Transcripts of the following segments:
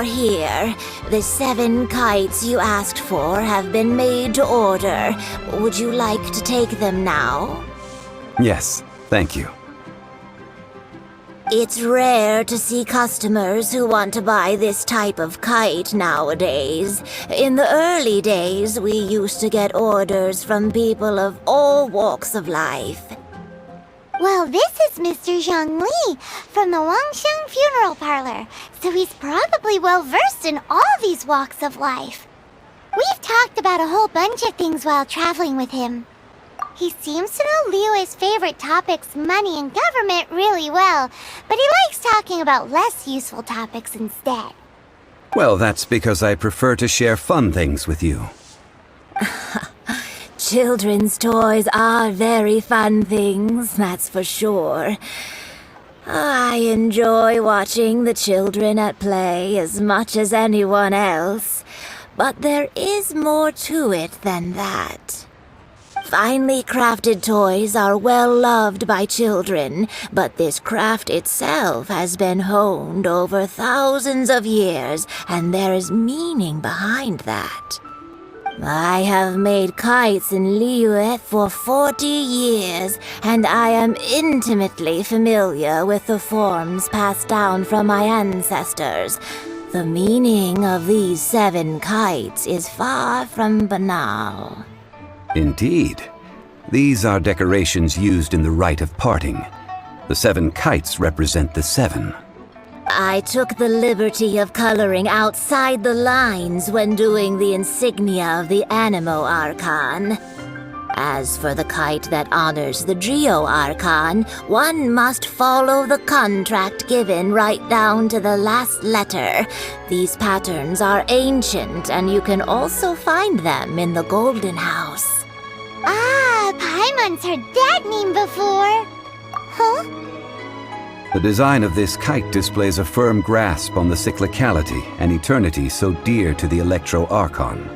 you're here. The 7 kites you asked for have been made to order. Would you like to take them now? Yes, thank you. It's rare to see customers who want to buy this type of kite nowadays. In the early days, we used to get orders from people of all walks of life. Well, this is Mr. Zhong Li from the Wangsheng Funeral Parlor, so he's probably well-versed in all these walks of life. We've talked about a whole bunch of things while traveling with him. He seems to know Liyue's favorite topics, money and government, really well, but he likes talking about less useful topics instead. Well, that's because I prefer to share fun things with you. Children's toys are very fun things, that's for sure. I enjoy watching the children at play as much as anyone else, but there is more to it than that. Finely crafted toys are well loved by children, but this craft itself has been honed over thousands of years, and there is meaning behind that. I have made kites in Liyue for 40 years, and I am intimately familiar with the forms passed down from my ancestors. The meaning of these 7 kites is far from banal. Indeed. These are decorations used in the Rite of Parting. The 7 kites represent the 7. I took the liberty of coloring outside the lines when doing the insignia of the Animo Archon. As for the kite that honors the Geo Archon, one must follow the contract given right down to the last letter. These patterns are ancient, and you can also find them in the Golden House. Ah, Paimon's heard that name before. Huh? The design of this kite displays a firm grasp on the cyclicality and eternity so dear to the Electro Archon.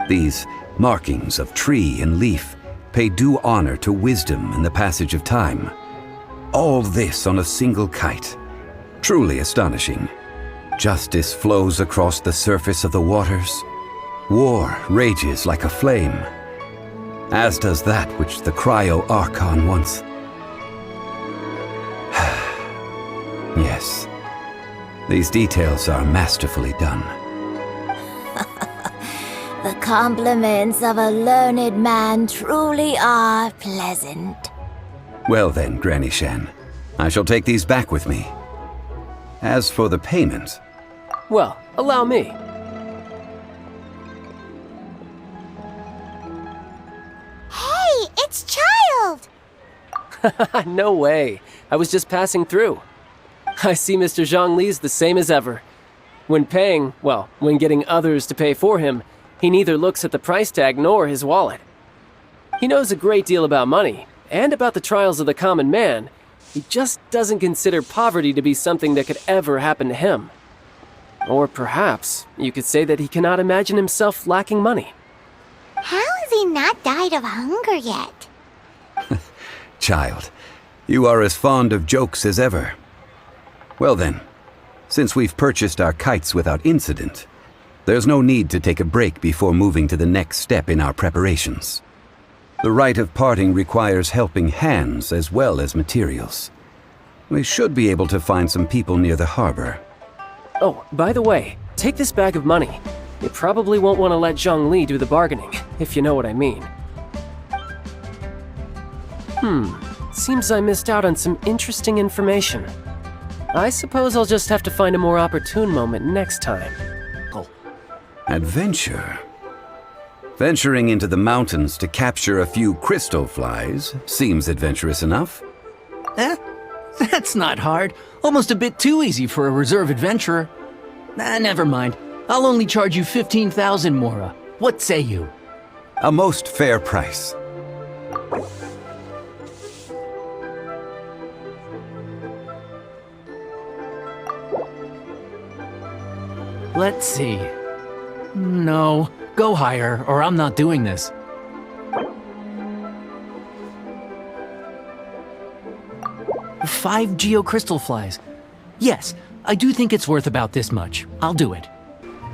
These markings of tree and leaf pay due honor to wisdom and the passage of time. All this on a single kite. Truly astonishing. Justice flows across the surface of the waters. War rages like a flame, as does that which the Cryo Archon once. Yes, these details are masterfully done. The compliments of a learned man truly are pleasant. Well then, Granny Shen, I shall take these back with me. As for the payment... Well, allow me. Hey, it's Child! No way. I was just passing through. I see Mr. Zhong Li's the same as ever. When paying, well, when getting others to pay for him, he neither looks at the price tag nor his wallet. He knows a great deal about money, and about the trials of the common man. He just doesn't consider poverty to be something that could ever happen to him. Or perhaps you could say that he cannot imagine himself lacking money. How has he not died of hunger yet? Child, you are as fond of jokes as ever. Well then, since we've purchased our kites without incident, there's no need to take a break before moving to the next step in our preparations. The Rite of Parting requires helping hands as well as materials. We should be able to find some people near the harbor. Oh, by the way, take this bag of money. You probably won't want to let Zhong Li do the bargaining, if you know what I mean. Seems I missed out on some interesting information. I suppose I'll just have to find a more opportune moment next time. Adventure? Venturing into the mountains to capture a few crystal flies seems adventurous enough. That's not hard. Almost a bit too easy for a reserve adventurer. Never mind. I'll only charge you 15,000 mora. What say you? A most fair price. Let's see. No, go higher, or I'm not doing this. Five geocrystal flies. Yes, I do think it's worth about this much. I'll do it.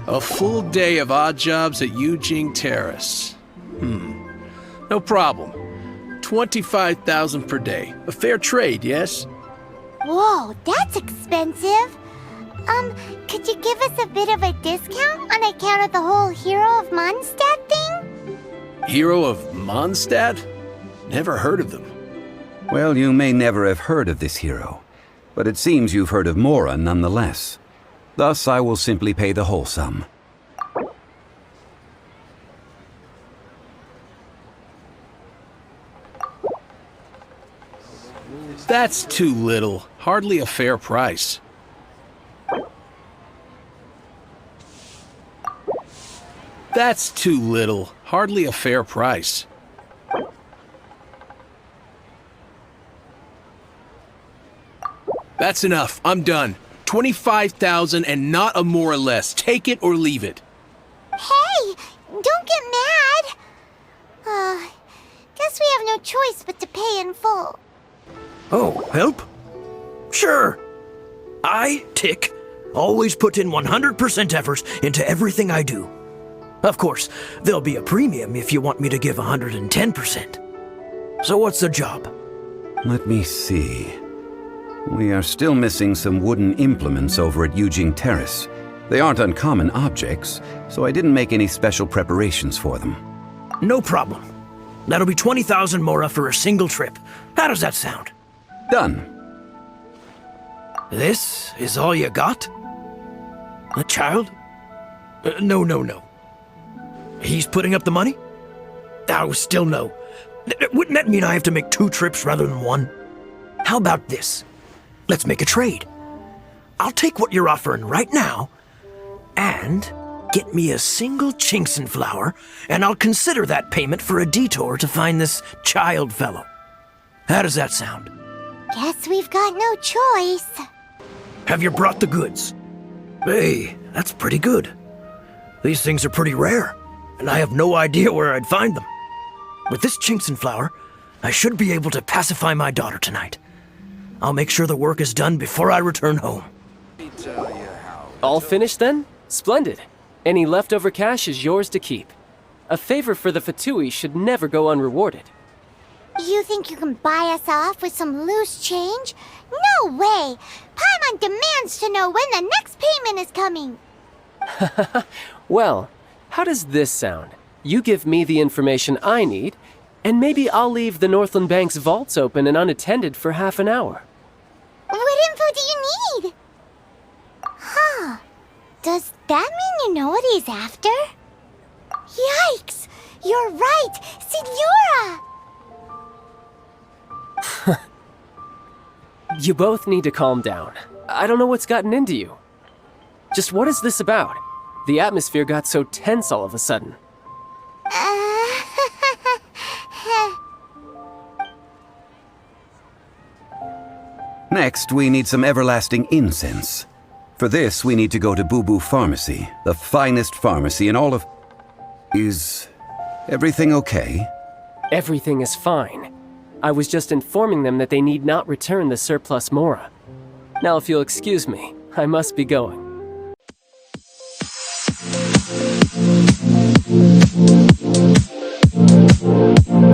A full day of odd jobs at Yujing Terrace. No problem. 25,000 per day. A fair trade, yes? Whoa, that's expensive. Could you give us a bit of a discount on account of the whole Hero of Mondstadt thing? Hero of Mondstadt? Never heard of them. Well, you may never have heard of this hero, but it seems you've heard of Mora nonetheless. Thus, I will simply pay the whole sum. That's too little. Hardly a fair price. That's too little. Hardly a fair price. That's enough. I'm done. 25,000 and not a more or less. Take it or leave it. Hey, don't get mad. Guess we have no choice but to pay in full. Oh, help? Sure. I, Tick, always put in 100% effort into everything I do. Of course, there'll be a premium if you want me to give 110%. So what's the job? Let me see. We are still missing some wooden implements over at Yujing Terrace. They aren't uncommon objects, so I didn't make any special preparations for them. No problem. That'll be 20,000 Mora for a single trip. How does that sound? Done. This is all you got? A child? No. He's putting up the money? Oh, still no. Wouldn't that mean I have to make 2 trips rather than 1? How about this? Let's make a trade. I'll take what you're offering right now, and get me a single Chinkson flower, and I'll consider that payment for a detour to find this child fellow. How does that sound? Guess we've got no choice. Have you brought the goods? Hey, that's pretty good. These things are pretty rare, and I have no idea where I'd find them. With this Chinkson flower, I should be able to pacify my daughter tonight. I'll make sure the work is done before I return home. All finished then? Splendid. Any leftover cash is yours to keep. A favor for the Fatui should never go unrewarded. You think you can buy us off with some loose change? No way! Paimon demands to know when the next payment is coming! Well, how does this sound? You give me the information I need, and maybe I'll leave the Northland Bank's vaults open and unattended for half an hour. What info do you need? Huh. Does that mean you know what he's after? Yikes! You're right! Signora! You both need to calm down. I don't know what's gotten into you. Just what is this about? The atmosphere got so tense all of a sudden. Next, we need some everlasting incense. For this, we need to go to Boo Boo Pharmacy, the finest pharmacy in all of... Is everything okay? Everything is fine. I was just informing them that they need not return the surplus Mora. Now, if you'll excuse me, I must be going.